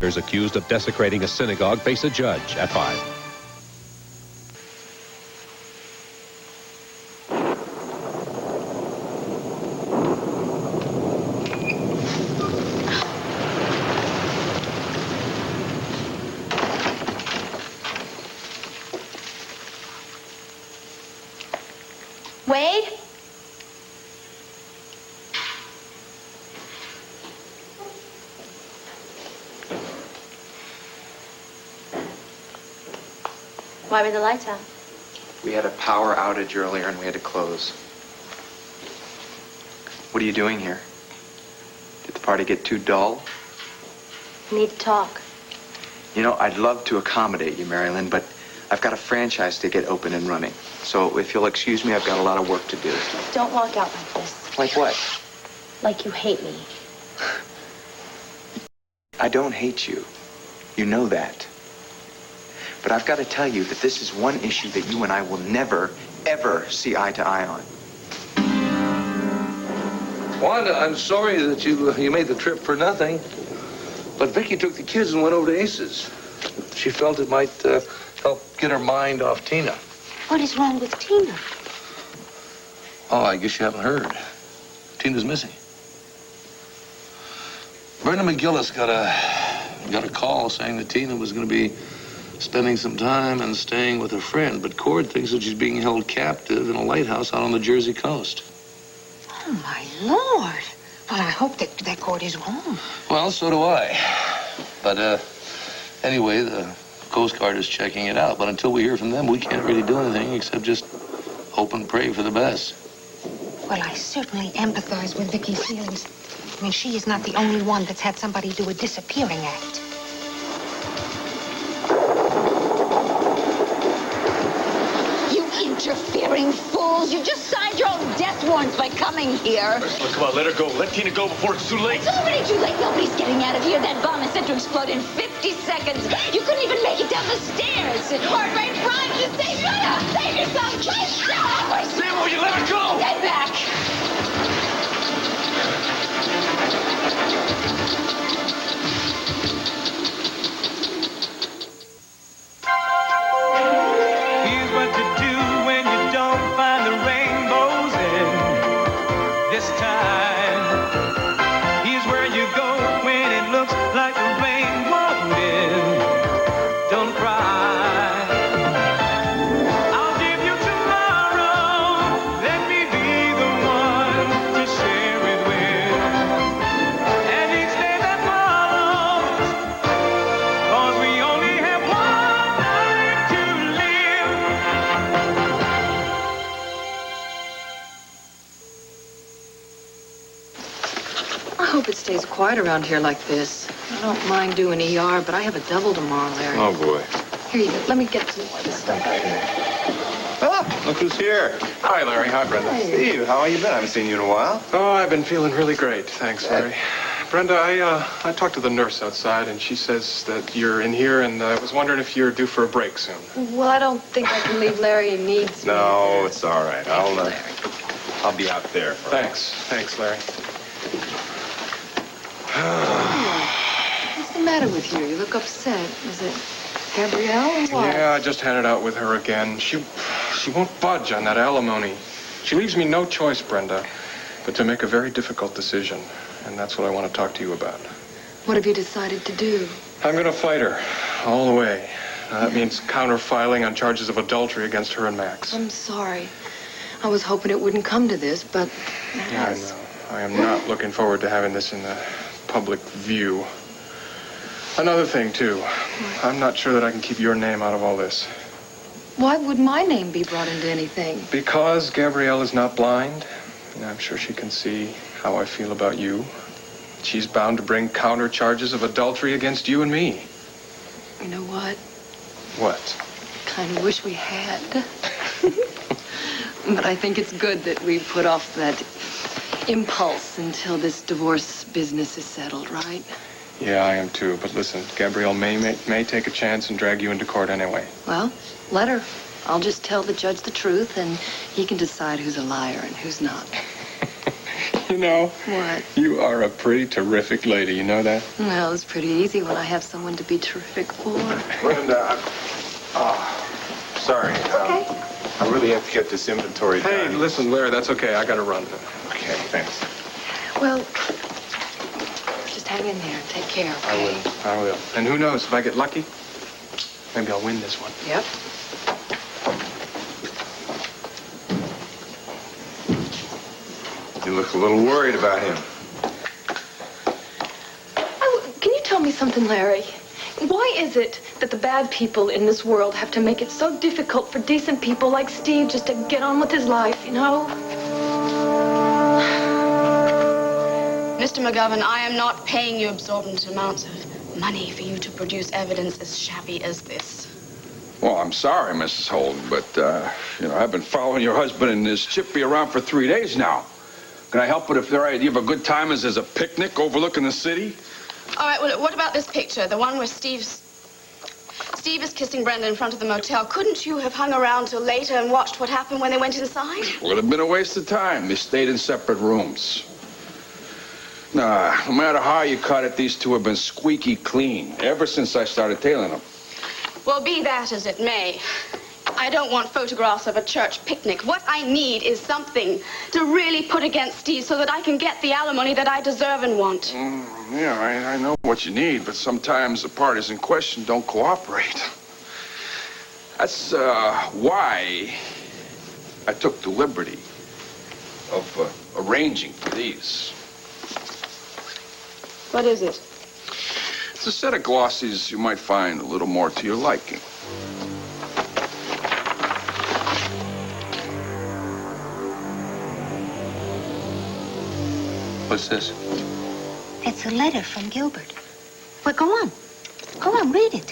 Those accused of desecrating a synagogue face a judge at 5. Wade? Why were the lights out? We had a power outage earlier and we had to close. What are you doing here? Did the party get too dull? We need to talk. You know, I'd love to accommodate you, Marilyn, but I've got a franchise to get open and running. So if you'll excuse me, I've got a lot of work to do. Don't walk out like this. Like what? Like you hate me. I don't hate you. You know that. But I've got to tell you that this is one issue that you and I will never, ever see eye to eye on. Wanda, I'm sorry that you made the trip for nothing. But Vicky took the kids and went over to Ace's. She felt it might help get her mind off Tina. What is wrong with Tina? Oh, I guess you haven't heard. Tina's missing. Brenda McGillis got a call saying that Tina was going to be spending some time and staying with a friend, but Cord thinks that she's being held captive in a lighthouse out on the Jersey coast. Oh, my Lord. Well, I hope that Cord is wrong. Well, so do I. But anyway, the Coast Guard is checking it out. But until we hear from them, we can't really do anything except just hope and pray for the best. Well, I certainly empathize with Vicky's feelings. I mean, she is not the only one that's had somebody do a disappearing act. Interfering fools! You just signed your own death warrants by coming here. Ursula, come on, let her go. Let Tina go before it's too late. It's already too late. Nobody's getting out of here. That bomb is set to explode in 50 seconds. You couldn't even make it down the stairs. Heart rate prime to save yourself. Save yourself. Please. Sam, will you let her go? Get back. I hope it stays quiet around here like this. I don't mind doing ER, but I have a double tomorrow, Larry. Oh, boy. Here you go. Let me get some more of this stuff. Ah, look who's here. Hi, Larry. Hi, Brenda. Hey. Steve, how you been? I haven't seen you in a while. Oh, I've been feeling really great. Thanks, Larry. Brenda, I talked to the nurse outside, and she says that you're in here, and I was wondering if you're due for a break soon. Well, I don't think I can leave Larry. He needs me. No, it's all right. Larry. I'll be out there. Thanks. Thanks, Larry. What's the matter with you? You look upset. Is it Gabrielle or what? Yeah, I just had it out with her again. She won't budge on that alimony. She leaves me no choice, Brenda, but to make a very difficult decision. And that's what I want to talk to you about. What have you decided to do? I'm going to fight her all the way. That means counter-filing on charges of adultery against her and Max. I'm sorry. I was hoping it wouldn't come to this, but it Yeah, has. I know. I am not looking forward to having this in the public view. Another thing, too. I'm not sure that I can keep your name out of all this. Why would my name be brought into anything? Because Gabrielle is not blind, and I'm sure she can see how I feel about you. She's bound to bring counter charges of adultery against you and me. You know what? What? Kind of wish we had. But I think it's good that we put off that impulse until this divorce business is settled, right? Yeah, I am too. But listen, Gabrielle may take a chance and drag you into court anyway. Well, let her. I'll just tell the judge the truth, and he can decide who's a liar and who's not. You know, What? you are a pretty terrific lady. You know that? Well, it's pretty easy when I have someone to be terrific for. Brenda, sorry. Okay. I really have to get this inventory Hey, done. listen, Larry, that's okay. I gotta run. Okay, thanks. Well, just hang in there. Take care, okay? I will. And who knows, if I get lucky, maybe I'll win this one. Yep. You look a little worried about him. Can you tell me something, Larry? Why is it that the bad people in this world have to make it so difficult for decent people like Steve just to get on with his life, you know? Mr. McGovern, I am not paying you exorbitant amounts of money for you to produce evidence as shabby as this. Well, I'm sorry, Mrs. Holden, but, I've been following your husband and his chippy around for 3 days now. Can I help it if their idea of a good time is as a picnic overlooking the city? All right, well, what about this picture? The one where Steve is kissing Brenda in front of the motel. Couldn't you have hung around till later and watched what happened when they went inside? Would have been a waste of time. They stayed in separate rooms. Nah, no matter how you cut it, these two have been squeaky clean ever since I started tailing them. Well, be that as it may, I don't want photographs of a church picnic. What I need is something to really put against Steve so that I can get the alimony that I deserve and want. I know what you need, but sometimes the parties in question don't cooperate. That's why I took the liberty of arranging for these. What is it? It's a set of glossies you might find a little more to your liking. What's this? It's a letter from Gilbert. Well, go on. Go on, read it.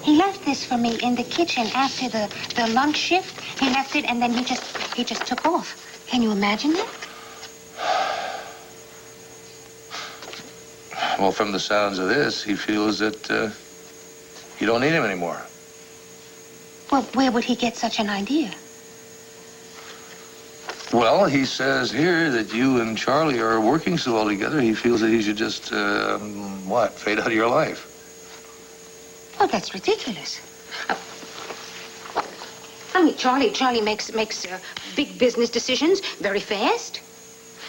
He left this for me in the kitchen after the lunch shift. He left it, and then he just took off. Can you imagine that? Well, from the sounds of this, he feels that you don't need him anymore. Well, where would he get such an idea? Well, he says here that you and Charlie are working so well together, he feels that he should just, fade out of your life. Oh, that's ridiculous. Charlie makes big business decisions very fast.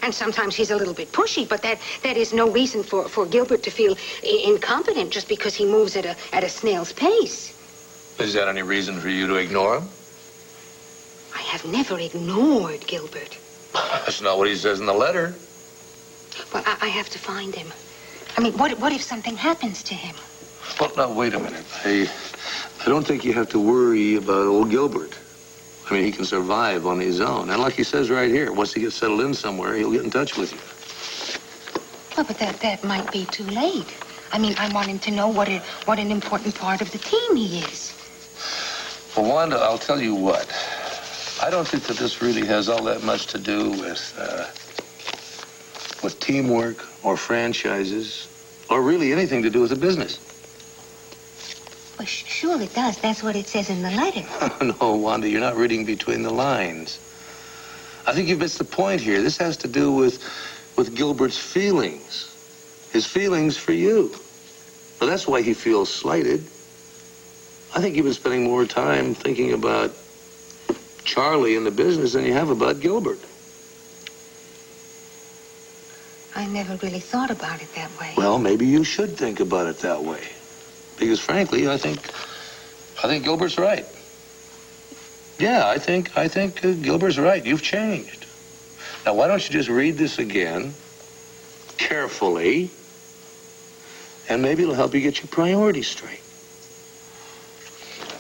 And sometimes he's a little bit pushy, but that is no reason for Gilbert to feel incompetent just because he moves at a snail's pace. Is that any reason for you to ignore him? I have never ignored Gilbert. That's not what he says in the letter. Well, I have to find him. I mean, what if something happens to him? Well, now, wait a minute. I don't think you have to worry about old Gilbert. I mean, he can survive on his own. And like he says right here, once he gets settled in somewhere, he'll get in touch with you. Well, but that might be too late. I mean, I want him to know what an important part of the team he is. Well, Wanda, I'll tell you what. I don't think that this really has all that much to do with teamwork or franchises or really anything to do with the business. Well, sure it does. That's what it says in the letter. No, Wanda, you're not reading between the lines. I think you've missed the point here. This has to do with Gilbert's feelings. His feelings for you. Well, that's why he feels slighted. I think you've been spending more time thinking about Charlie and the business than you have about Gilbert. I never really thought about it that way. Well, maybe you should think about it that way. Because frankly, I think Gilbert's right. Yeah, I think Gilbert's right. You've changed. Now, why don't you just read this again, carefully, and maybe it'll help you get your priorities straight.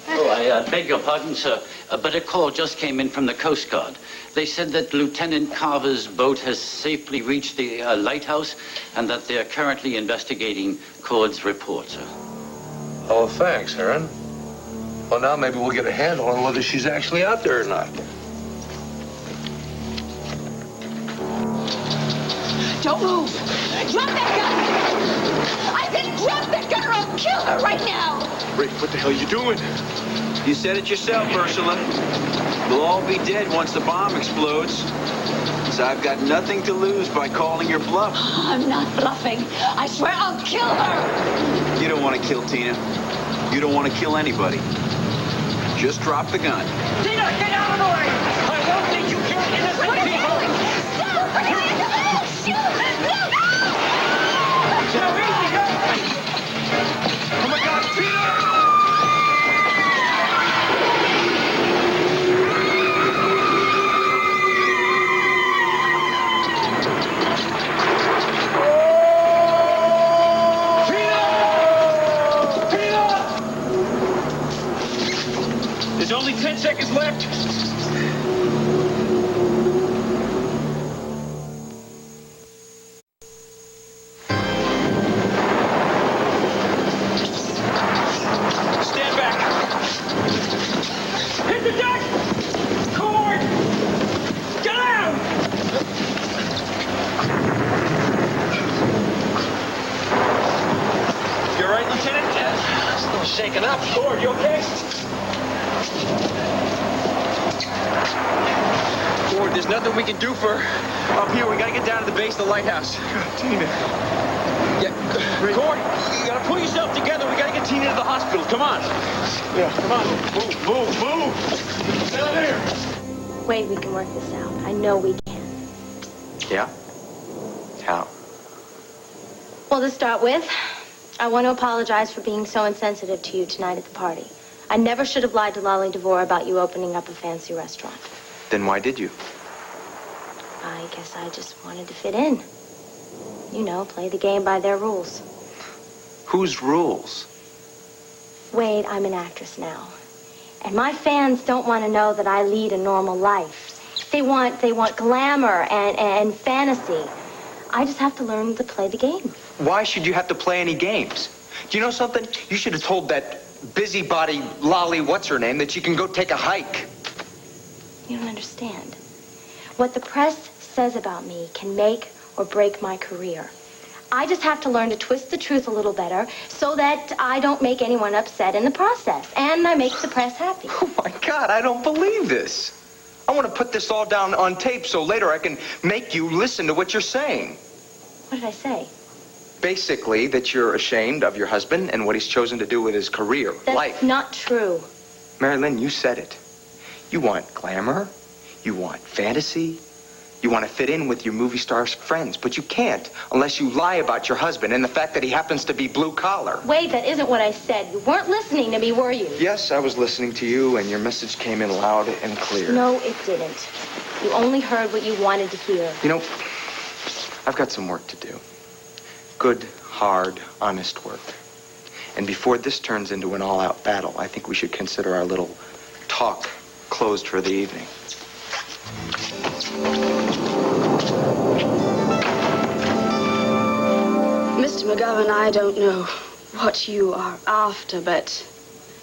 Oh, I beg your pardon, sir, but a call just came in from the Coast Guard. They said that Lieutenant Carver's boat has safely reached the lighthouse and that they're currently investigating Cord's report, sir. Oh, thanks, Heron. Well, now maybe we'll get a handle on whether she's actually out there or not. Don't move. Drop that gun. I said drop that gun or I'll kill her right now. Rick, what the hell are you doing? You said it yourself, Ursula. We'll all be dead once the bomb explodes. Because I've got nothing to lose by calling your bluff. I'm not bluffing. I swear I'll kill her. You don't want to kill Tina. You don't want to kill anybody. Just drop the gun. Tina, get out of the way! I don't think you kill innocent people! Stop! Shoot! No! Now, easy, go! Oh, my God, Tina! There's only 10 seconds left. Stand back. Hit the deck! Cord! Get down! You all right, Lieutenant? Still shaking up. Cord, you okay? Ford, there's nothing we can do for up here. We gotta get down to the base of the lighthouse. God, Tina. Yeah, Ford, you gotta pull yourself together. We gotta get Tina to the hospital. Come on. Yeah, come on. Move. Down there. Wade, we can work this out. I know we can. Yeah? How? Well, to start with, I want to apologize for being so insensitive to you tonight at the party. I never should have lied to Lolly DeVore about you opening up a fancy restaurant. Then why did you? I guess I just wanted to fit in. You know, play the game by their rules. Whose rules? Wade, I'm an actress now. And my fans don't want to know that I lead a normal life. They want glamour and fantasy. I just have to learn to play the game. Why should you have to play any games? Do you know something? You should have told that busybody Lolly, what's her name, that she can go take a hike. You don't understand. What the press says about me can make or break my career. I just have to learn to twist the truth a little better so that I don't make anyone upset in the process. And I make the press happy. Oh, my God, I don't believe this. I want to put this all down on tape so later I can make you listen to what you're saying. What did I say? Basically, that you're ashamed of your husband and what he's chosen to do with his career, That's life. not true. Mary Lynn, you said it. You want glamour. You want fantasy. You want to fit in with your movie star friends, but you can't unless you lie about your husband and the fact that he happens to be blue collar. Wade, that isn't what I said. You weren't listening to me, were you? Yes, I was listening to you, and your message came in loud and clear. No, it didn't. You only heard what you wanted to hear. You know, I've got some work to do. Good, hard, honest work. And before this turns into an all-out battle, I think we should consider our little talk closed for the evening. Mr. McGovern, I don't know what you are after, but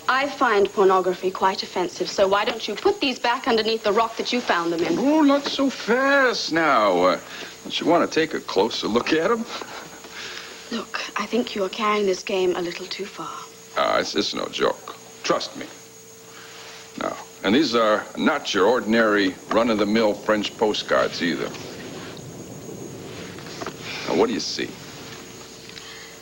I find pornography quite offensive. So why don't you put these back underneath the rock that you found them in? Oh, not so fast now. Don't you want to take a closer look at them? Look, I think you are carrying this game a little too far. It's no joke. Trust me. No. And these are not your ordinary run-of-the-mill French postcards either. Now, what do you see?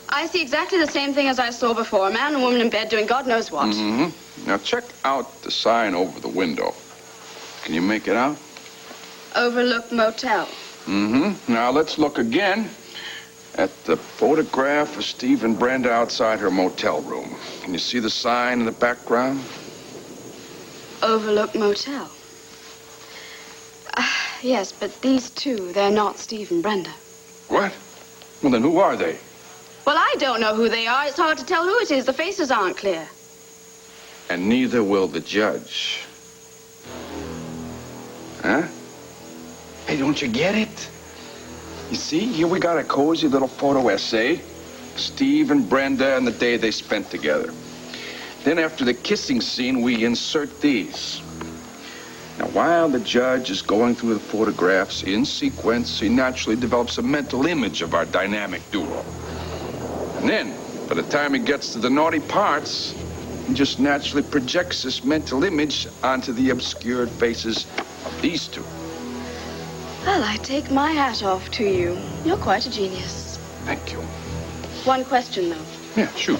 I see exactly the same thing as I saw before. A man and woman in bed doing God knows what. Mm-hmm. Now, check out the sign over the window. Can you make it out? Overlook Motel. Mm-hmm. Now, let's look again at the photograph of Steve and Brenda outside her motel room. Can you see the sign in the background? Overlook Motel. Yes, but these two, they're not Steve and Brenda. What? Well, then who are they? Well, I don't know who they are. It's hard to tell who it is. The faces aren't clear. And neither will the judge. Huh? Hey, don't you get it? You see, here we got a cozy little photo essay. Steve and Brenda and the day they spent together. Then after the kissing scene, we insert these. Now, while the judge is going through the photographs in sequence, he naturally develops a mental image of our dynamic duo. And then, by the time he gets to the naughty parts, he just naturally projects this mental image onto the obscured faces of these two. Well, I take my hat off to you. You're quite a genius. Thank you. One question, though. Yeah, shoot.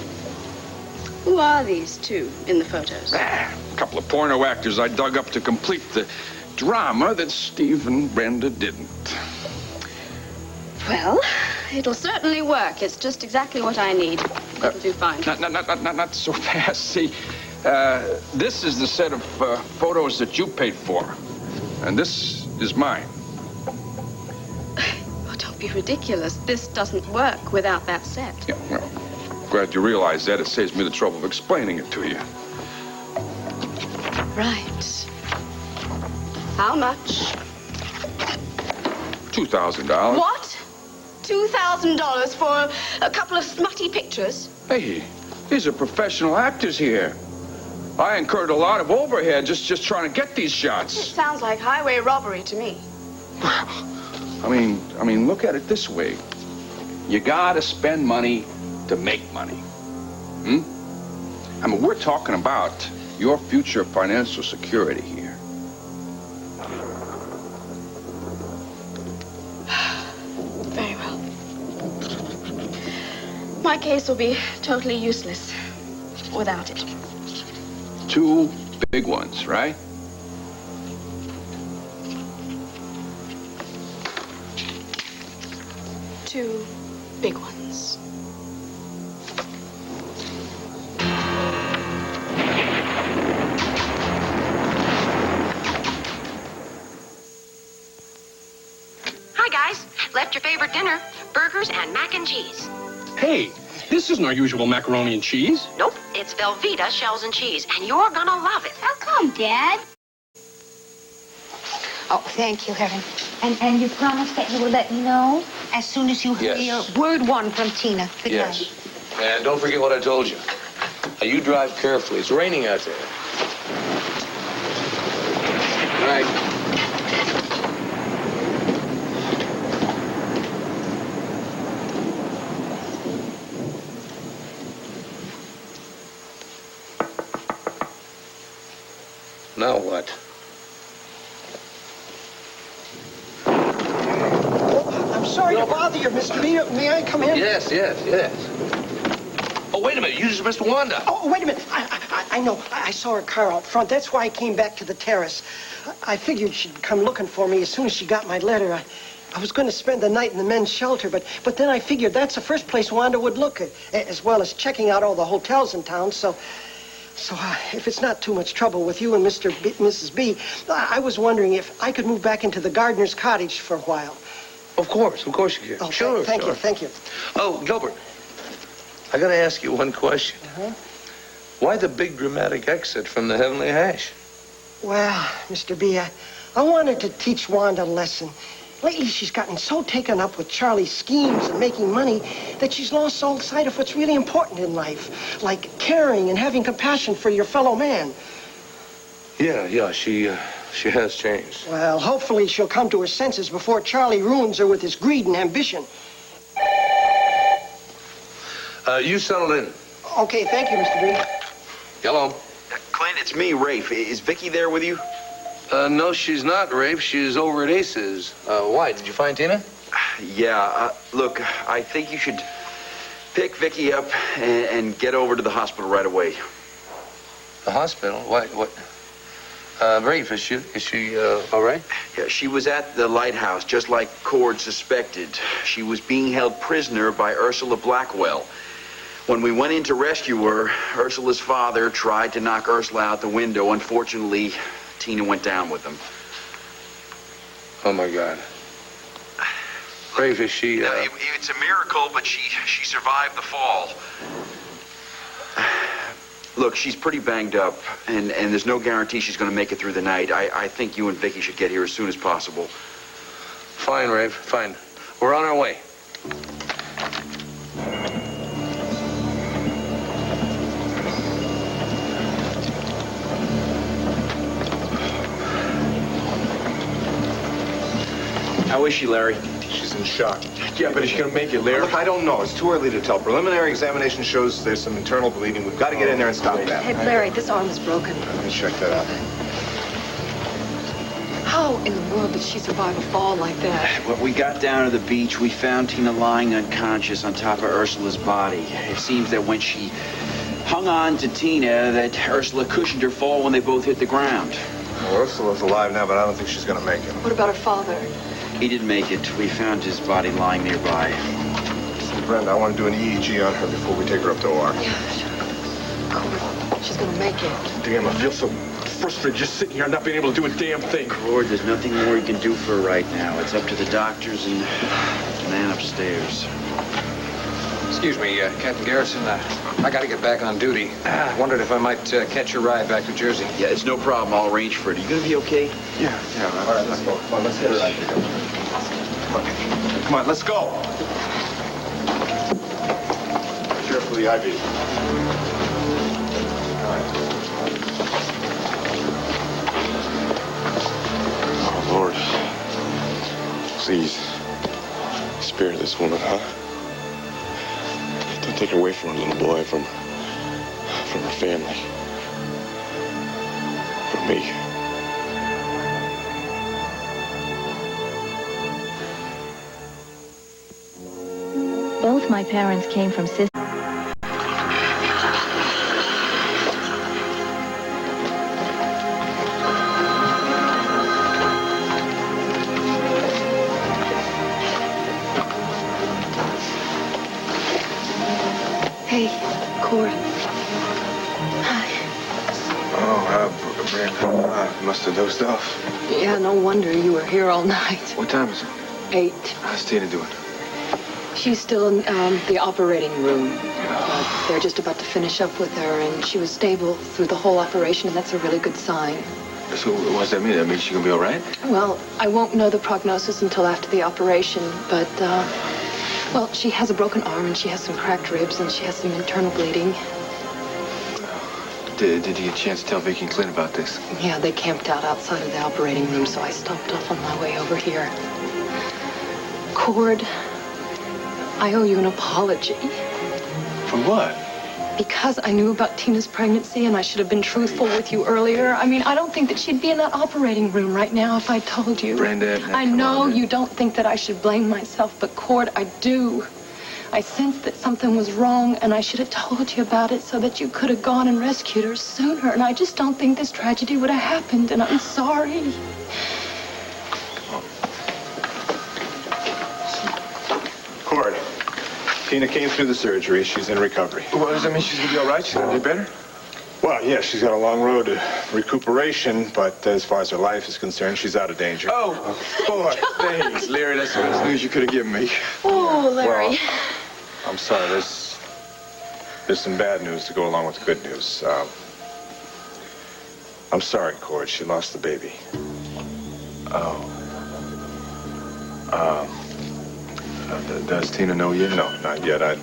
Who are these two in the photos? A couple of porno actors I dug up to complete the drama that Steve and Brenda didn't. Well, it'll certainly work. It's just exactly what I need. It'll do fine. Not so fast. See, this is the set of photos that you paid for. And this is mine. Oh, don't be ridiculous. This doesn't work without that set. Yeah, well, glad you realize that. It saves me the trouble of explaining it to you. Right. How much? $2,000. What? $2,000 for a couple of smutty pictures? Hey, these are professional actors here. I incurred a lot of overhead just trying to get these It shots. sounds like highway robbery to me. I mean, look at it this way. You gotta spend money to make money. I mean, we're talking about your future financial security here. Very well. My case will be totally useless without it. 2 big ones, right? Two big ones. Hi, guys. Left your favorite dinner, burgers and mac and cheese. Hey, this isn't our usual macaroni and cheese. Nope, it's Velveeta shells and cheese, and you're gonna love it. How come, Dad? Oh, thank you, Heaven. And you promised that you will let me know as soon as you hear Yes. word one from Tina. Good Yes. night. And don't forget what I told you. Now, you drive carefully. It's raining out there. All right. Now what? I'm sorry to bother you, Mr. B. May I come in? Yes. Oh, wait a minute. You just missed Wanda. Oh, wait a minute. I know. I saw her car out front. That's why I came back to the terrace. I figured she'd come looking for me as soon as she got my letter. I was going to spend the night in the men's shelter, but then I figured that's the first place Wanda would look at, as well as checking out all the hotels in town. So if it's not too much trouble with you and Mrs. B, I was wondering if I could move back into the gardener's cottage for a while. Of course you can. Oh, Sure. Thank you. Oh, Gilbert, I gotta ask you one question. Why the big dramatic exit from the Heavenly Hash? Well, Mr. B, I wanted to teach Wanda a lesson. Lately, she's gotten so taken up with Charlie's schemes and making money that she's lost all sight of what's really important in life, like caring and having compassion for your fellow man. Yeah, she has changed. Well, hopefully she'll come to her senses before Charlie ruins her with his greed and ambition. You settled in. Okay, thank you, Mr. B. Hello. Clint, it's me, Rafe. Is Vicky there with you? No, she's not, Rafe. She's over at Ace's. Why? Did you find Tina? Yeah, look, I think you should pick Vicky up and get over to the hospital right away. The hospital? What? Rafe, is she all right? Yeah, she was at the Lighthouse, just like Cord suspected. She was being held prisoner by Ursula Blackwell. When we went in to rescue her, Ursula's father tried to knock Ursula out the window. Unfortunately, Tina went down with him. Oh, my God. Rafe, is she... No, it's a miracle, but she survived the fall. Look, she's pretty banged up, and there's no guarantee she's going to make it through the night. I think you and Vicky should get here as soon as possible. Fine, Rafe, fine. We're on our way. How is she, Larry? She's in shock. Yeah, but is she going to make it, Larry? Look, I don't know. It's too early to tell. Preliminary examination shows there's some internal bleeding. We've got to get in there and stop that. Hey, Larry, this arm is broken. Let me check that out. How How in the world did she survive a fall like that? When we got down to the beach, we found Tina lying unconscious on top of Ursula's body. It seems that when she hung on to Tina, that Ursula cushioned her fall when they both hit the ground. Well, Ursula's alive now, but I don't think she's gonna make it. What about her father? He didn't make it. We found his body lying nearby. Listen, Brenda, I want to do an EEG on her before we take her up to OR. Yeah, Cord, she's gonna make it. Damn, I feel so frustrated just sitting here not being able to do a damn thing. Cord, there's nothing more you can do for her right now. It's up to the doctors and the man upstairs. Excuse me, Captain Garrison. I got to get back on duty. I wondered if I might catch a ride back to Jersey. Yeah, it's no problem. I'll arrange for it. Are you gonna be okay? Yeah. All right, let's go. Come on, let's get her out here. Come on, let's go. Careful the IV. All right. Oh, Lord. Please. Spare this woman, huh? Don't take her away from her little boy, from her family. From me. Both my parents came from sisters. Hey, Cord. Brenda, you must have dozed off. Yeah, no wonder you were here all night. What time is it? 8. How's Tina doing? She's still in the operating room. They're just about to finish up with her, and she was stable through the whole operation, and that's a really good sign. So what does that mean? That means she's gonna be all right? Well, I won't know the prognosis until after the operation, but, well, she has a broken arm, and she has some cracked ribs, and she has some internal bleeding. Did you get a chance to tell Vicky and Clint about this? Yeah, they camped out outside of the operating room, so I stopped off on my way over here. Cord, I owe you an apology. For what? Because I knew about Tina's pregnancy and I should have been truthful with you earlier. I mean, I don't think that she'd be in that operating room right now if I told you. Brenda, I know you don't think that I should blame myself, but Cord, I do. I sensed that something was wrong and I should have told you about it so that you could have gone and rescued her sooner. And I just don't think this tragedy would have happened, and I'm sorry. Cord, Tina came through the surgery. She's in recovery. Well, does that mean she's gonna be all right? She's gonna get better? Well, yeah, she's got a long road to recuperation, but as far as her life is concerned, she's out of danger. Oh, boy, thanks, Larry. That's the best news you could have given me. Oh, Larry. Well, I'm sorry. There's some bad news to go along with the good news. I'm sorry, Cord. She lost the baby. Oh. Does Tina know yet? No, not yet. I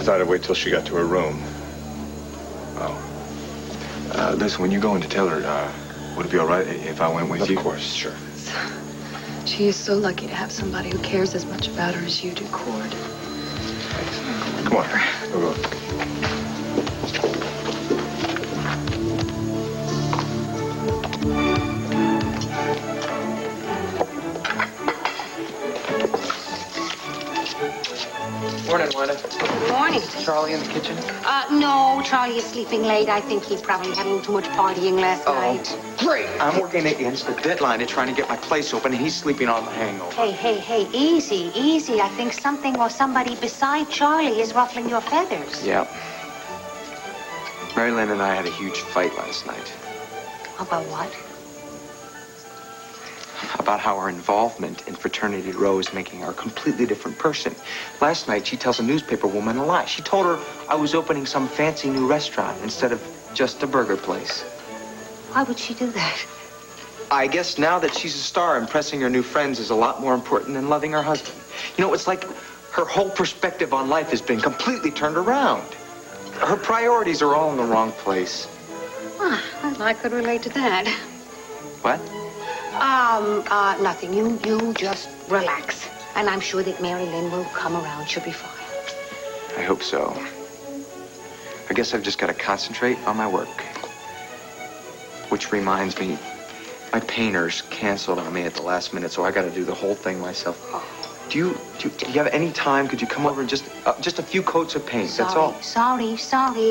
thought I'd wait till she got to her room. Oh. Listen, when you go in to tell her, would it be all right if I went with you? Of course, sure. She is so lucky to have somebody who cares as much about her as you do, Cord. Come on. We'll go. Morning, Wanda. Good morning. Charlie in the kitchen? No, Charlie is sleeping late. I think he probably had a little too much partying last night. Great. I'm working against the deadline to trying to get my place open, and he's sleeping on the hangover. Hey, easy, easy. I think something or somebody beside Charlie is ruffling your feathers. Yep. Mary Lynn and I had a huge fight last night. About what? About how our involvement in Fraternity Row is making her a completely different person. Last night, she tells a newspaper woman a lie. She told her I was opening some fancy new restaurant instead of just a burger place. Why would she do that? I guess now that she's a star, impressing her new friends is a lot more important than loving her husband. You know, it's like her whole perspective on life has been completely turned around. Her priorities are all in the wrong place. Well, I could relate to that. What? Nothing. You just relax. And I'm sure that Mary Lynn will come around. She'll be fine. I hope so. I guess I've just got to concentrate on my work. Which reminds me, My painters canceled on me at the last minute, so I got to do the whole thing myself. Do you have any time? Could you come over and just a few coats of paint? That's all. Sorry.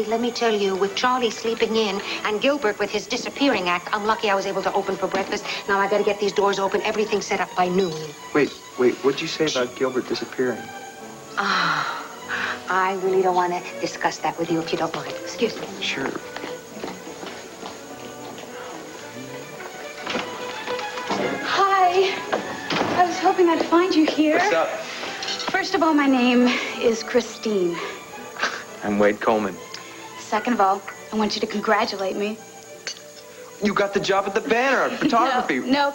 Let me tell you, with Charlie sleeping in and Gilbert with his disappearing act, I'm lucky I was able to open for breakfast. Now I got to get these doors open, everything set up by noon. Wait. What'd you say about Gilbert disappearing? I really don't want to discuss that with you if you don't mind. Excuse me. Sure. Hi. I was hoping I'd find you here. What's up? First of all, my name is Christine. I'm Wade Coleman. Second of all, I want you to congratulate me. You got the job at the Banner, photography. No,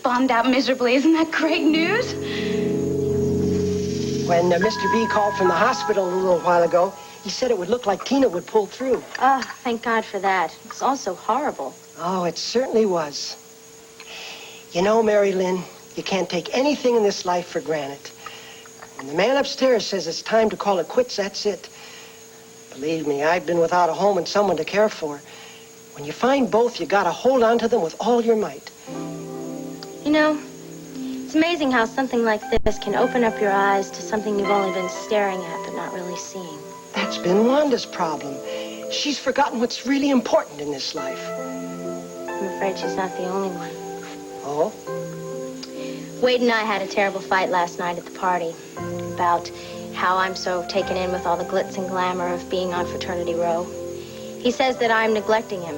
bombed out miserably. Isn't that great news? When Mr. B called from the hospital a little while ago, he said it would look like Tina would pull through. Oh, thank God for that. It was all so horrible. Oh, it certainly was. You know, Mary Lynn, you can't take anything in this life for granted. When the man upstairs says it's time to call it quits, that's it. Believe me, I've been without a home and someone to care for. When you find both, you gotta hold on to them with all your might. You know, it's amazing how something like this can open up your eyes to something you've only been staring at but not really seeing. That's been Wanda's problem. She's forgotten what's really important in this life. I'm afraid she's not the only one. Oh? Wade and I had a terrible fight last night at the party about how I'm so taken in with all the glitz and glamour of being on Fraternity Row. He says that I'm neglecting him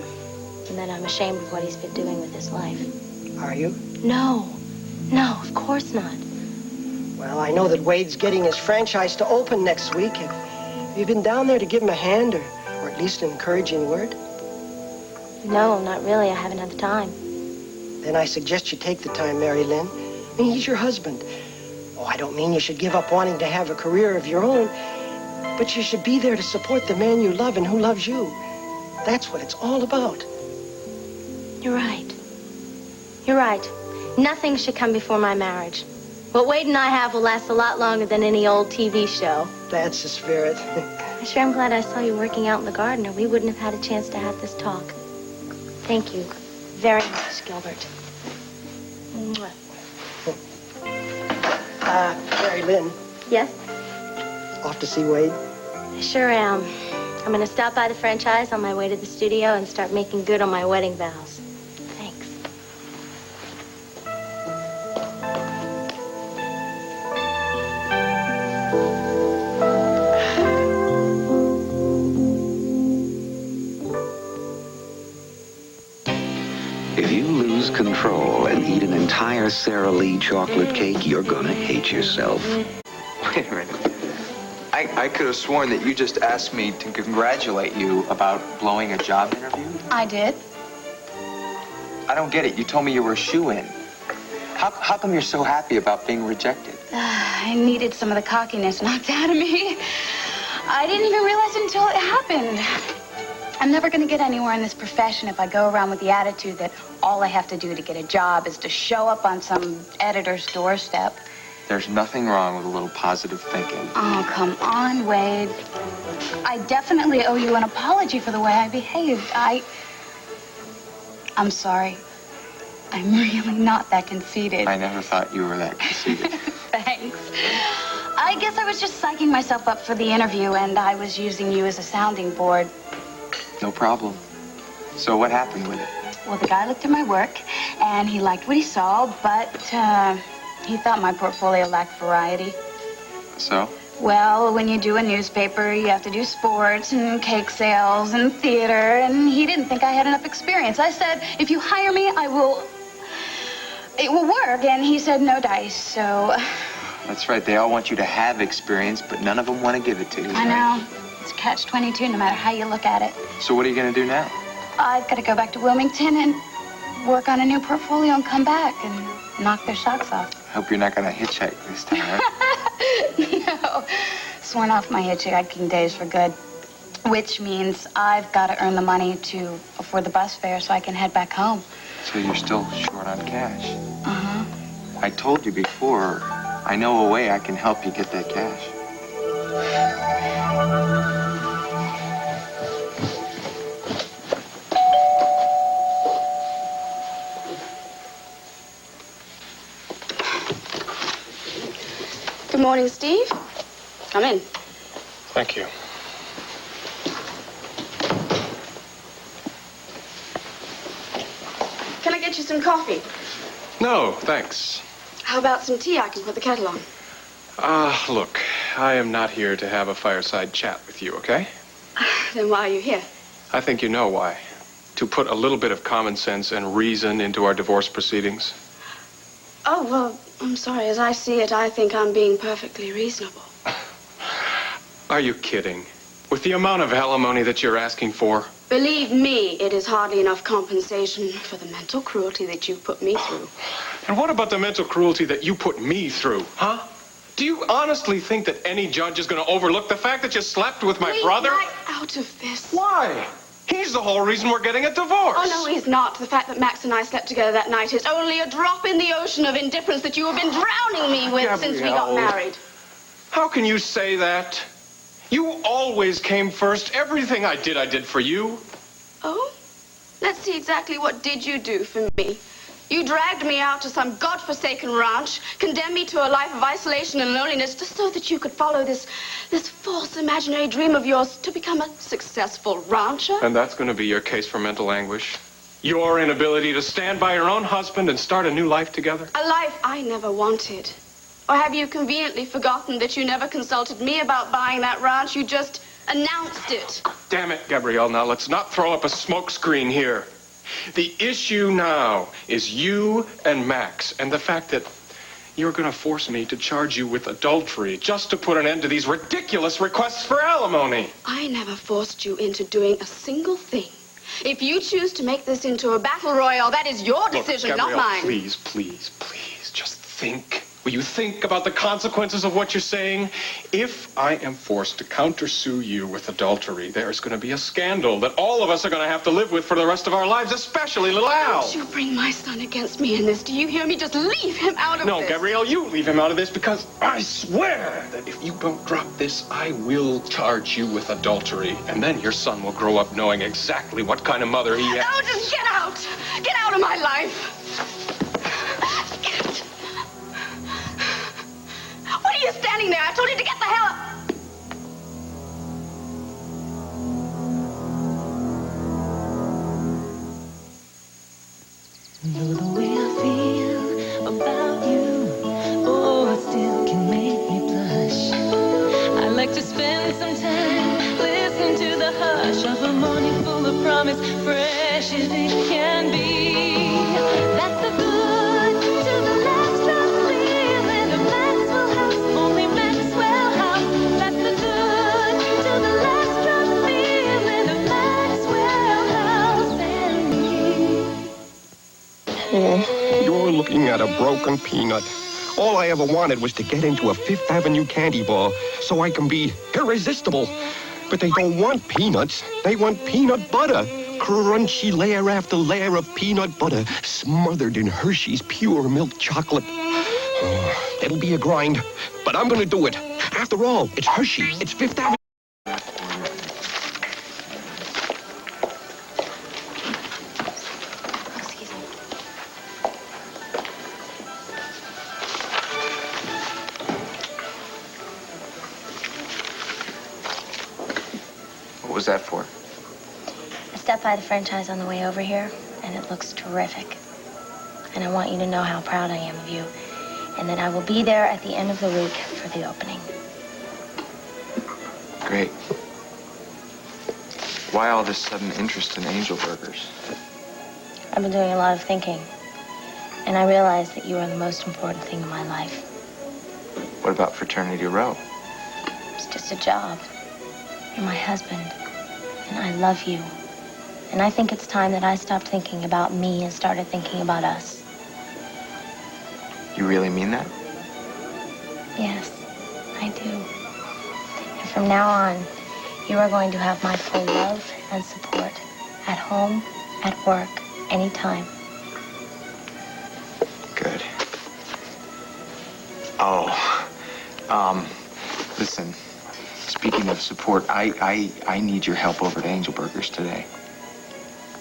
and that I'm ashamed of what he's been doing with his life. Are you? No, of course not. Well, I know that Wade's getting his franchise to open next week. Have you been down there to give him a hand or at least an encouraging word? No, not really. I haven't had the time. Then I suggest you take the time, Mary Lynn. I mean, he's your husband. Oh, I don't mean you should give up wanting to have a career of your own, but you should be there to support the man you love and who loves you. That's what it's all about. You're right. You're right. Nothing should come before my marriage. What Wade and I have will last a lot longer than any old TV show. That's the spirit. Sure, I'm glad I saw you working out in the garden, or we wouldn't have had a chance to have this talk. Thank you very much, Gilbert. Mwah. Mary Lynn. Yes? Off to see Wade? I sure am. I'm going to stop by the franchise on my way to the studio and start making good on my wedding vows. Thanks. If you lose control and eat an entire Sara Lee chocolate cake, you're gonna hate yourself. Wait a minute. I could have sworn that you just asked me to congratulate you about blowing a job interview. I did. I don't get it. You told me you were a shoo-in. How come you're so happy about being rejected? I needed some of the cockiness knocked out of me. I didn't even realize it until it happened. I'm never going to get anywhere in this profession if I go around with the attitude that all I have to do to get a job is to show up on some editor's doorstep. There's nothing wrong with a little positive thinking. Oh, come on, Wade. I definitely owe you an apology for the way I behaved. I'm sorry. I'm really not that conceited. I never thought you were that conceited. Thanks. I guess I was just psyching myself up for the interview, and I was using you as a sounding board. No problem. So what happened with it? Well, the guy looked at my work, and he liked what he saw, but he thought my portfolio lacked variety. So? Well, when you do a newspaper, you have to do sports and cake sales and theater, and he didn't think I had enough experience. I said, if you hire me, it will work, and he said no dice, so... That's right. They all want you to have experience, but none of them want to give it to you. I know. It's catch-22, no matter how you look at it. So what are you going to do now? I've got to go back to Wilmington and work on a new portfolio and come back and knock their socks off. I hope you're not going to hitchhike this time, right? No. Sworn off my hitchhiking days for good, which means I've got to earn the money to afford the bus fare so I can head back home. So you're still short on cash? Uh-huh. I told you before, I know a way I can help you get that cash. morning, Steve. Come in. Thank you. Can I get you some coffee? No, thanks. How about some tea? I can put the kettle on. Look, I am not here to have a fireside chat with you, okay? Then why are you here? I think you know why. To put a little bit of common sense and reason into our divorce proceedings. Oh, well, I'm sorry. As I see it, I think I'm being perfectly reasonable. Are you kidding? With the amount of alimony that you're asking for? Believe me, it is hardly enough compensation for the mental cruelty that you put me through. And what about the mental cruelty that you put me through, huh? Do you honestly think that any judge is going to overlook the fact that you slept with my brother? Right out of this. Why? He's the whole reason we're getting a divorce. Oh, no, he's not. The fact that Max and I slept together that night is only a drop in the ocean of indifference that you have been drowning me with since we got married. How can you say that? You always came first. Everything I did for you. Oh? Let's see exactly what did you do for me. You dragged me out to some godforsaken ranch, condemned me to a life of isolation and loneliness just so that you could follow this false imaginary dream of yours to become a successful rancher. And that's going to be your case for mental anguish? Your inability to stand by your own husband and start a new life together? A life I never wanted. Or have you conveniently forgotten that you never consulted me about buying that ranch? You just announced it. Damn it, Gabrielle, now let's not throw up a smokescreen here. The issue now is you and Max, and the fact that you're going to force me to charge you with adultery just to put an end to these ridiculous requests for alimony. I never forced you into doing a single thing. If you choose to make this into a battle royal, that is your decision, Look, Gabrielle, not mine. Please, just think. Will you think about the consequences of what you're saying? If I am forced to countersue you with adultery, there's going to be a scandal that all of us are going to have to live with for the rest of our lives, especially little Al. Don't you bring my son against me in this. Do you hear me? Just leave him out of this. No, Gabrielle, you leave him out of this because I swear that if you don't drop this, I will charge you with adultery. And then your son will grow up knowing exactly what kind of mother he is. Oh, just get out. Get out of my life. What are you standing there? I told you to get the hell up. Know the way I feel about you. Oh, it still can make me blush. I like to spend some time listening to the hush of a morning full of promise, fresh as it can be. That's the good to the last drop feeling of Maxwell House, only Maxwell House. That's the good to the last drop feeling of Maxwell House and me. Oh, you're looking at a broken peanut. All I ever wanted was to get into a Fifth Avenue candy bar so I can be irresistible. But they don't want peanuts. They want peanut butter. Crunchy layer after layer of peanut butter smothered in Hershey's pure milk chocolate. Oh, it'll be a grind, but I'm gonna do it. After all, it's Hershey. It's Fifth Avenue. What was that for? I stepped by the franchise on the way over here, and it looks terrific. And I want you to know how proud I am of you, and that I will be there at the end of the week for the opening. Great. Why all this sudden interest in angel burgers? I've been doing a lot of thinking, and I realize that you are the most important thing in my life. What about Fraternity Row? It's just a job. You're my husband, and I love you. And I think it's time that I stopped thinking about me and started thinking about us. You really mean that? Yes, I do. And from now on, you are going to have my full love and support at home, at work, anytime. Good. Oh, listen. Speaking of support, I need your help over at Angel Burgers today.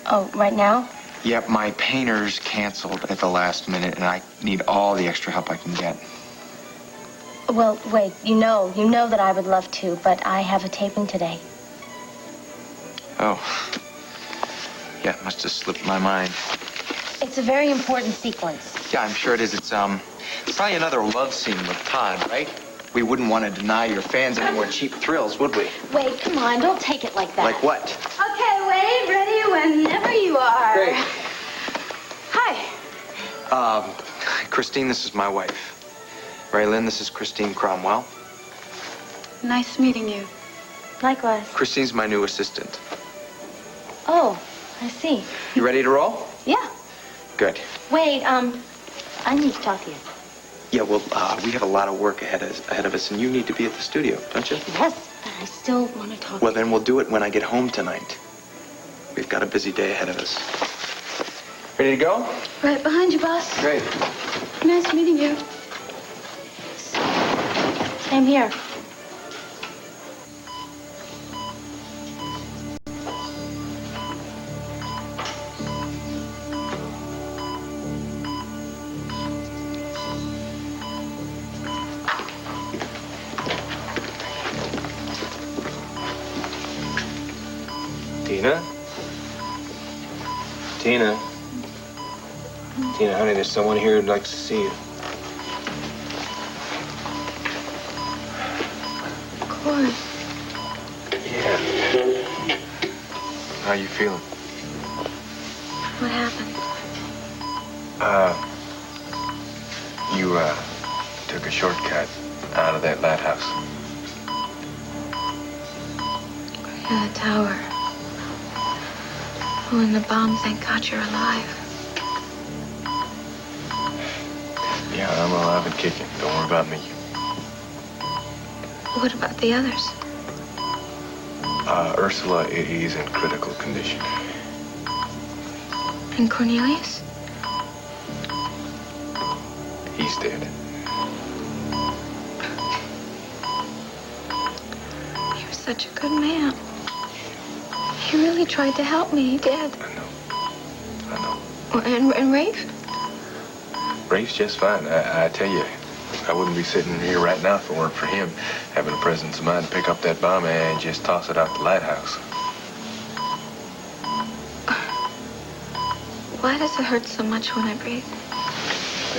Oh, right now? Yep, my painters canceled at the last minute, and I need all the extra help I can get. Well, wait, you know that I would love to, but I have a taping today. Oh. Yeah, it must have slipped my mind. It's a very important sequence. Yeah, I'm sure it is. It's probably another love scene with Todd, right? We wouldn't want to deny your fans any more cheap thrills, would we? Wait, come on, don't take it like that. Like what? Okay, Wade, ready whenever you are. Great. Hi. Christine, this is my wife. Raylyn, this is Christine Cromwell. Nice meeting you. Likewise. Christine's my new assistant. Oh, I see. You ready to roll? Yeah. Good. Wait, I need to talk to you. Yeah, well, we have a lot of work ahead of us, and you need to be at the studio, don't you? Yes, but I still want to talk Well, to you. then we'll do it when I get home tonight. We've got a busy day ahead of us. Ready to go? Right behind you, boss. Great. Nice meeting you. Same here. Tina? Tina? Tina, honey, there's someone here who'd like to see you. Cord. Yeah. How you feeling? What happened? You took a shortcut out of that Lighthouse. Yeah, the tower. Oh, and the bomb, thank God you're alive. Yeah, I'm alive and kicking. Don't worry about me. What about the others? Ursula is in critical condition. And Cornelius? He's dead. You're such a good man. He really tried to help me. He did. I know. And Rafe? Rafe's just fine. I tell you, I wouldn't be sitting here right now if it weren't for him having the presence of mind to pick up that bomb and just toss it out the lighthouse. Why does it hurt so much when I breathe?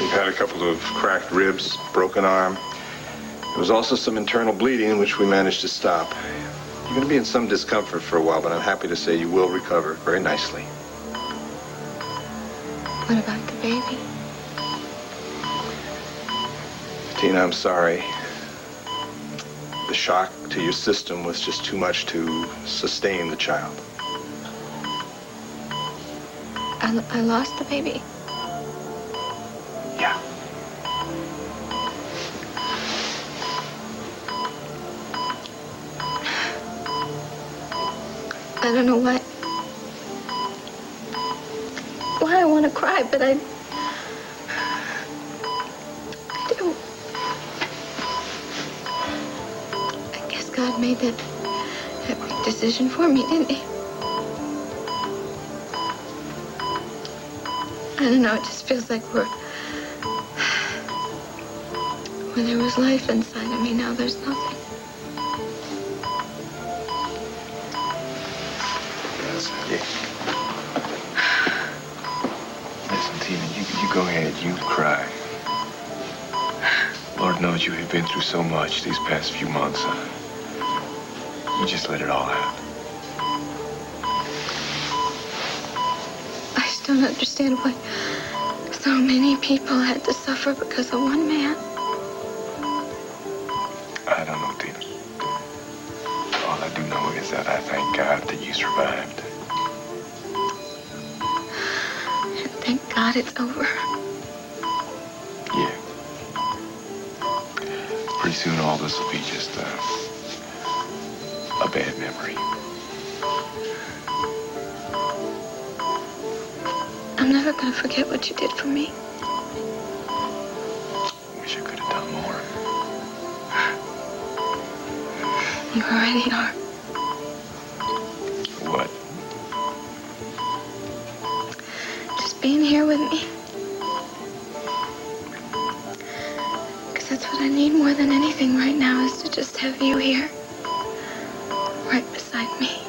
You've had a couple of cracked ribs, broken arm. There was also some internal bleeding, which we managed to stop. You're going to be in some discomfort for a while, but I'm happy to say you will recover very nicely. What about the baby? Tina, I'm sorry. The shock to your system was just too much to sustain the child. I lost the baby. Yeah. I don't know why I want to cry, but I do. I guess God made that big decision for me, didn't he? I don't know, it just feels like when there was life inside of me, now there's nothing. Yeah. Listen, Tina, you go ahead, you cry. Lord knows you have been through so much these past few months. You just let it all out. I just don't understand why so many people had to suffer because of one man. I don't know, Tina. All I do know is that I thank God that you survived. And thank God it's over. Yeah. Pretty soon all this will be just a bad memory. I'm never gonna forget what you did for me. Wish I could have done more. You already are. What? Just being here with me. Because that's what I need more than anything. thing right now is to just have you here, right beside me.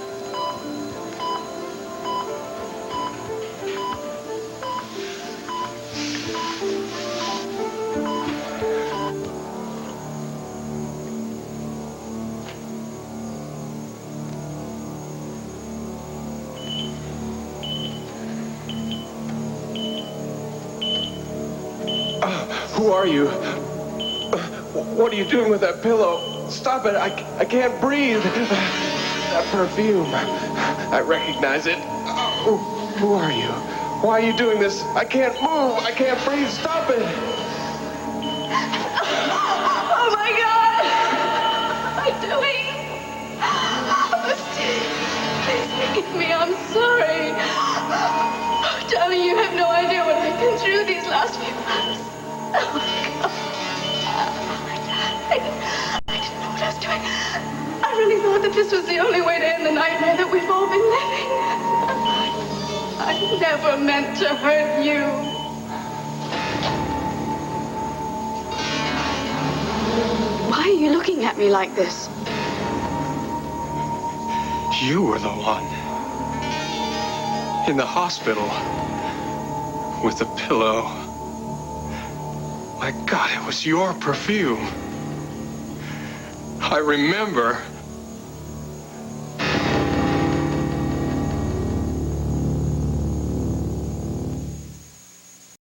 Who are you? What are you doing with that pillow? Stop it. I can't breathe. That perfume. I recognize it. Who are you? Why are you doing this? I can't move. I can't breathe. Stop it. Oh my God! What am I doing? Please forgive me. I'm sorry. Oh, darling, you have no idea what I've been through these last few months. Oh my God. I didn't know what I was doing. I really thought that this was the only way to end the nightmare that we've all been living. I never meant to hurt you. Why are you looking at me like this? You were the one. In the hospital. With the pillow. My God, it was your perfume. I remember.